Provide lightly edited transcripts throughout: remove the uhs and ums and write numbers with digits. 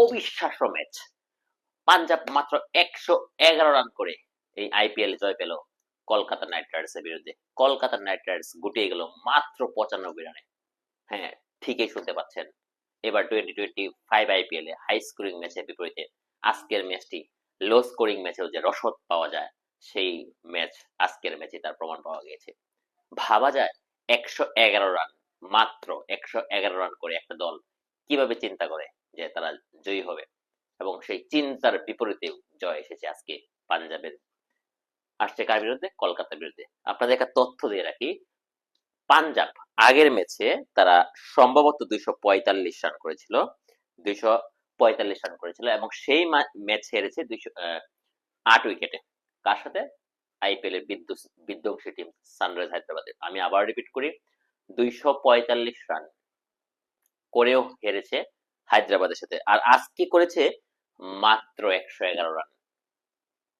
অবিশ্বাস্য ম্যাচ। পাঞ্জাব মাত্র 111 রান করে এই আইপিএল জয় পেল কলকাতা নাইট রাইডার্সের বিরুদ্ধে। কলকাতা নাইট রাইডার্স গুটিয়ে গেল মাত্র 95 রানে। হ্যাঁ, ঠিকই শুনতে পাচ্ছেন। এবার 2025 আইপিএল এ হাই স্কোরিং ম্যাচের বিপরীতে আজকের ম্যাচটি লো স্কোরিং ম্যাচেও যে রসদ পাওয়া যায়, সেই ম্যাচ আজকের ম্যাচে তার প্রমাণ পাওয়া গিয়েছে। ভাবা যায় 111 রান, মাত্র 111 রান করে একটা দল কিভাবে চিন্তা করে যে তারা জয়ী হবে, এবং সেই চিন্তার বিপরীতেও জয় এসেছে আজকে পাঞ্জাবের। আসছে কার বিরুদ্ধে? কলকাতার বিরুদ্ধে। আপনাদের একটা তথ্য দিয়ে রাখি, পাঞ্জাব আগের ম্যাচে তারা সম্ভবত 245 রান করেছিল, 245 রান করেছিল, এবং সেই ম্যাচ হেরেছে 8 উইকেটে। কার সাথে? আইপিএল এর বিধ্বংসী টিম সানরাইজ হায়দ্রাবাদে। আমি আবার রিপিট করি, 245 রান করেও হেরেছে হায়দ্রাবাদের সাথে। আর আজকে করেছে মাত্র 111 রান,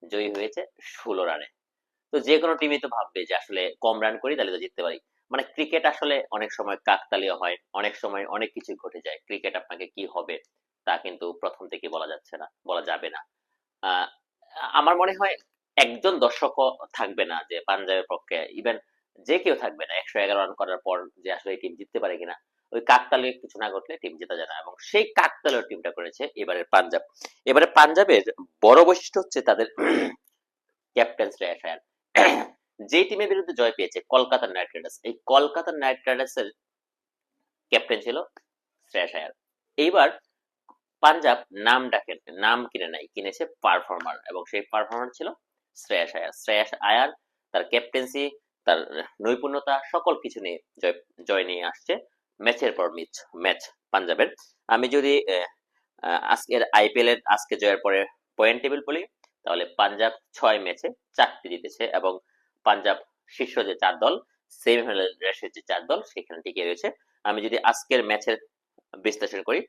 জয়ী হয়েছে 16 রানে। তো যে কোনো টিমই তো ভাববে যে আসলে কম রান করি তাহলে তো জিততে পারি। মানে ক্রিকেট আসলে অনেক সময় কাকতালীয় হয়, অনেক সময় অনেক কিছু ঘটে যায়। ক্রিকেট আপনাকে কি হবে তা কিন্তু প্রথম থেকে বলা যাচ্ছে না, বলা যাবে না। আহ, আমার মনে হয় একজন দর্শকও থাকবে না যে পাঞ্জাবের পক্ষে, ইভেন যে কেউ থাকবে না 111 রান করার পর যে আসলে এই টিম জিততে পারে কিনা। ওই কাকতালীয় কিছু না ঘটলে টিম জেতা যায় না, এবং সেই কাকতালীয় টিমটা করেছে এবারের পাঞ্জাব। এবারে পাঞ্জাবের বড় বৈশিষ্ট্য হচ্ছে তাদের ক্যাপ্টেন শ্রেয়াস আয়ার। যে টিমের বিরুদ্ধে জয় পেয়েছে কলকাতা নাইট রাইডার্স, এই কলকাতা নাইট রাইডার্স এর ক্যাপ্টেন ছিল শ্রেয়াস আয়ার। এইবার পাঞ্জাব নাম ডাকেন, নাম কিনে নাই, কিনেছে পারফর্মার, এবং সেই পারফর্মার ছিল শ্রেয়াস আয়ার। শ্রেয়াস আয়ার তার ক্যাপ্টেন্সি, তার নৈপুণ্যতা, সকল কিছু নিয়ে জয় নিয়ে আসছে ম্যাচের পর ম্যাচ পাঞ্জাবের। আমি যদি আজকের আইপিএল এর আজকে জয়ের পরে পয়েন্ট টেবিল বলি, তাহলে পাঞ্জাব 6 ম্যাচে 4টি জিতেছে, এবং পাঞ্জাব শীর্ষ যে 4 দল, সেমিফাইনাল রেসের যে 4 দল, সেখানে টিকে রয়েছে। আমি যদি আজকের ম্যাচের বিশ্লেষণ করি,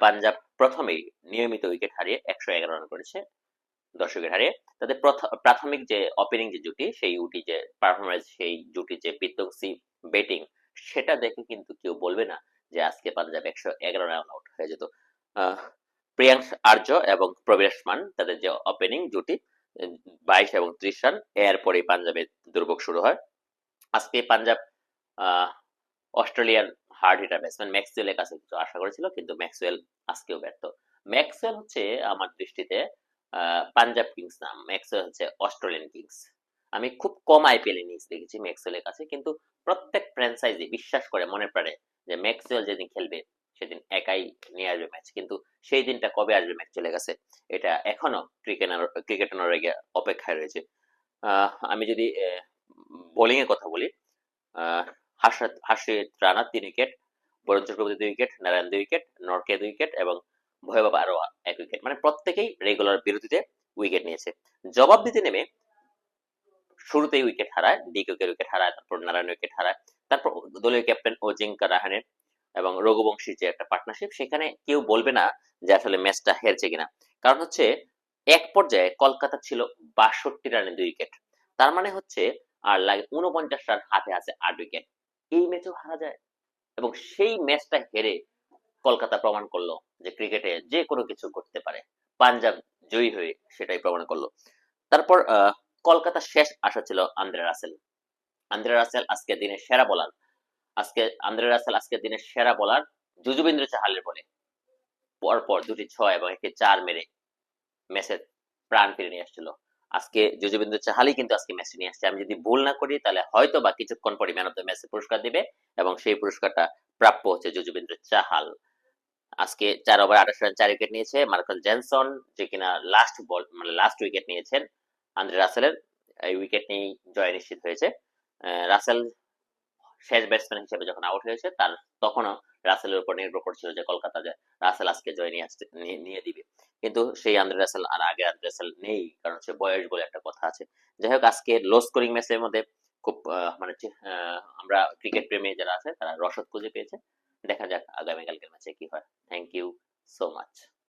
পাঞ্জাব প্রথমেই নিয়মিত উইকেট হারিয়ে 111 রান করেছে, 10 উইকেট হারিয়ে। তাদের প্রাথমিক যে ওপেনিং যে জুটি, সেই জুটি যে পারফরমেন্স, সেই জুটি যে বিধ্বংসী ব্যাটিং, সেটা দেখে কিন্তু কেউ বলবে না যে আজকে পাঞ্জাব 111 রান আউট হয়ে যেত। প্রিয়াংশ আর্য এবং প্রবেশ মান, তাদের যে ওপেনিং জুটি, 22 এবং 30 রান। এরপরে পাঞ্জাবের দুর্ভোগ শুরু হয়। আজকে Punjab Australian hard hitter batsman ম্যাক্সওয়েলের কাছে কিছু আশা করেছিল, কিন্তু ম্যাক্সওয়েল আজকেও ব্যর্থ। ম্যাক্সওয়েল হচ্ছে আমার দৃষ্টিতে পাঞ্জাব কিংস নাম, ম্যাক্সওয়েল হচ্ছে অস্ট্রেলিয়ান কিংস। আমি খুব কম আইপিএল ইনিংস দেখেছি ম্যাক্সওয়েলের কাছে, কিন্তু প্রত্যেক ফ্র্যাঞ্চাইজি বিশ্বাস করে মনে প্রাণে যে ম্যাক্সওয়েল যেদিন খেলবে সেদিন একাই নিয়ে আসবে ম্যাচ। কিন্তু সেই দিনটা কবে আসবে ম্যাচ চলে গেছে, এটা এখনো ক্রিকেটার অপেক্ষায় রয়েছে। আমি যদি বোলিং এর কথা বলি, Harshit Rana 3 wicket, Varun Chakravarthy 2 wicket, Narine 2 wicket, Nortje 2 wicket, এবং ভৈরব আরো 1 উইকেট। মানে প্রত্যেকেই রেগুলার বিরতিতে উইকেট নিয়েছে। জবাব দিতে নেমে শুরুতেই উইকেট হারায়, ডিককে উইকেট হারায়, তারপর নারায়ণ উইকেট হারায়, তারপর দলীয় ক্যাপ্টেন অজিঙ্কা রাহানে এবং রঘুবংশীর যে একটা পার্টনারশিপ, সেখানে কেউ বলবে না যে আসলে ম্যাচটা হেরছে কিনা। কারণ হচ্ছে এক পর্যায়ে কলকাতা ছিল 62 রানে 2 উইকেট, তার মানে হচ্ছে আর লাগে 49 রান, হাতে আছে 8 উইকেট। এই ম্যাচও হারা যায়, এবং সেই ম্যাচটা হেরে কলকাতা প্রমাণ করলো যে ক্রিকেটে যে কোনো কিছু করতে পারে। পাঞ্জাব জয়ী হয়ে সেটাই প্রমাণ করলো। তারপর কলকাতার শেষ আশা ছিল আন্দ্রে রাসেল। আন্দ্রে রাসেল আজকে দিনের সেরা বোলার। আন্দ্রে রাসেল আজকের দিনের সেরা বোলার যুজবেন্দ্র চাহালের বলে পরপর 2টি 6 এবং 1টি 4 মেরে ম্যাচের প্রাণ ফিরে নিয়ে আসছিল। আজকে যুজবেন্দ্র চাহালই কিন্তু আজকে ম্যাচে নিয়ে আসছে। আমি যদি ভুল না করি তাহলে হয়তো বা কিছুক্ষণ পরে ম্যান অফ দ্য ম্যাচের পুরস্কার দিবে, এবং সেই পুরস্কারটা প্রাপ্য হচ্ছে যুজবেন্দ্র চাহাল। আজকে 4 ওভার 28 রান 4 উইকেট নিয়েছে মার্কেল জেনসন, যে কিনা লাস্ট উইকেট নিয়েছেন আন্দ্রে রাসেলের। এই উইকেট নিয়েই জয় নিশ্চিত হয়েছে। রাসেল শেষ ব্যাটসম্যান হিসেবে যখন আউট হয়েছে, তার তখনও রাসেলের উপর নির্ভর করছিল যে কলকাতা যে রাসেল আজকে জয় নিয়ে দিবে, কিন্তু সেই আন্দ্রে রাসেল আর আগে আন্দ্রে রাসেল নেই, কারণ সে বয়স বলে একটা কথা আছে। যাই হোক, আজকে লো স্কোরিং ম্যাচের মধ্যে খুব মানে আমরা ক্রিকেট প্রেমী যারা আছে তারা রসদ খুঁজে পেয়েছে। দেখা যাক আগামীকালকের ম্যাচে কি হয়। Thank you so much.